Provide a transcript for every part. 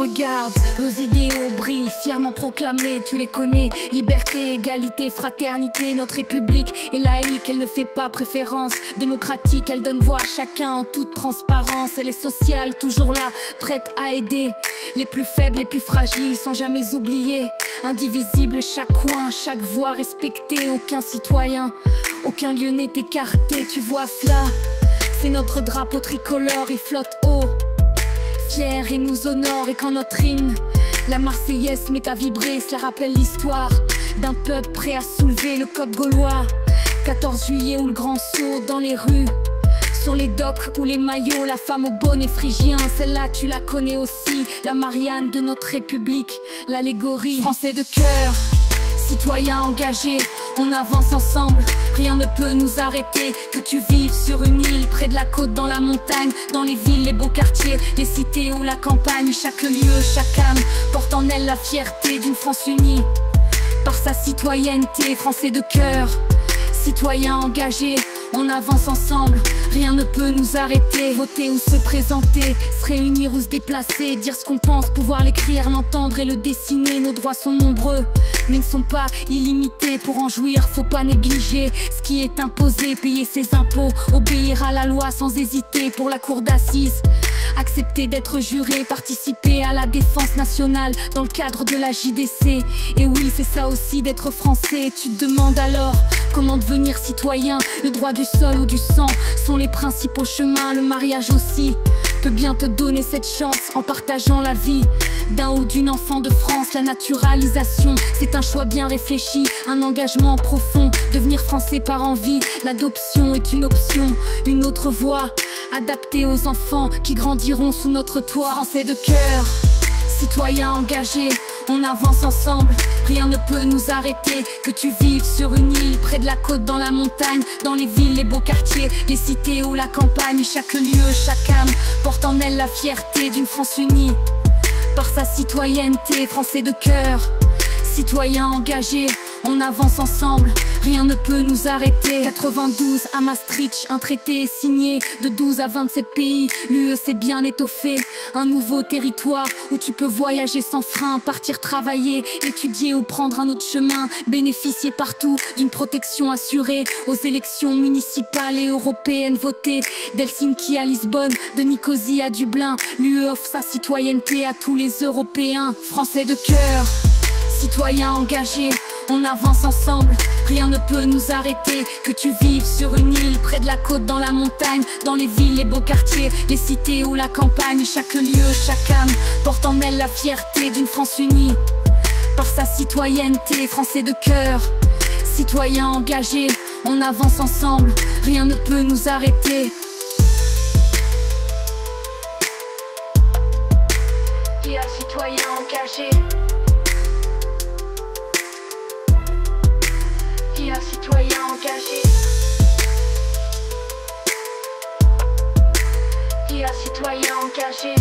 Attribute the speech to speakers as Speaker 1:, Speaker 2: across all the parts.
Speaker 1: Regarde, nos idéaux brillent, fièrement proclamés, tu les connais. Liberté, égalité, fraternité, notre république est laïque, elle ne fait pas préférence. Démocratique, elle donne voix à chacun en toute transparence. Elle est sociale, toujours là, prête à aider les plus faibles, les plus fragiles, sans jamais oublier. Indivisible, chaque coin, chaque voix respectée, aucun citoyen, aucun lieu n'est écarté. Tu vois cela, c'est notre drapeau tricolore, il flotte haut, fier et nous honore. Et quand notre hymne, la Marseillaise, met à vibrer, cela rappelle l'histoire d'un peuple prêt à soulever le code gaulois. 14 juillet ou le grand saut dans les rues, sur les docks ou les maillots, la femme au bonnet phrygien, celle-là tu la connais aussi, la Marianne de notre République, l'allégorie. Français de cœur, citoyens engagés, on avance ensemble, rien ne peut nous arrêter. Que tu vives sur une île, près de la côte, dans la montagne, dans les villes, les beaux quartiers, les cités ou la campagne, chaque lieu, chaque âme porte en elle la fierté d'une France unie par sa citoyenneté. Français de cœur, citoyens engagés, on avance ensemble, rien ne peut nous arrêter. Voter ou se présenter, se réunir ou se déplacer, dire ce qu'on pense, pouvoir l'écrire, l'entendre et le dessiner. Nos droits sont nombreux, mais ne sont pas illimités. Pour en jouir, faut pas négliger ce qui est imposé. Payer ses impôts, obéir à la loi sans hésiter. Pour la cour d'assises, accepter d'être juré, participer à la défense nationale dans le cadre de la JDC. Et oui, c'est ça aussi d'être français. Tu te demandes alors comment devenir citoyen. Le droit du sol ou du sang sont les principaux chemins. Le mariage aussi peut bien te donner cette chance en partageant la vie d'un ou d'une enfant de France. La naturalisation, c'est un choix bien réfléchi, un engagement profond. Devenir français par envie, l'adoption est une option, une autre voie adaptée aux enfants qui grandiront sous notre toit. Français de cœur, citoyens engagés, on avance ensemble, rien ne peut nous arrêter. Que tu vives sur une île, près de la côte, dans la montagne, dans les villes, les beaux quartiers, les cités ou la campagne, chaque lieu, chaque âme porte en elle la fierté d'une France unie par sa citoyenneté. Français de cœur, citoyens engagés, on avance ensemble, rien ne peut nous arrêter. 92 à Maastricht, un traité est signé de 12 à 27 pays. L'UE s'est bien étoffée, un nouveau territoire où tu peux voyager sans frein, partir travailler, étudier ou prendre un autre chemin. Bénéficier partout d'une protection assurée. Aux élections municipales et européennes, voter d'Helsinki à Lisbonne, de Nicosie à Dublin. L'UE offre sa citoyenneté à tous les Européens. Français de cœur, citoyens engagés, on avance ensemble, rien ne peut nous arrêter. Que tu vives sur une île, près de la côte, dans la montagne, dans les villes, les beaux quartiers, les cités ou la campagne, chaque lieu, chaque âme porte en elle la fierté d'une France unie par sa citoyenneté. Français de cœur, citoyens engagés, on avance ensemble, rien ne peut nous arrêter. Qui a citoyen engagé? Qui a citoyen engagé? Qui a citoyen engagé?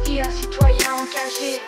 Speaker 1: Qui a citoyen engagé?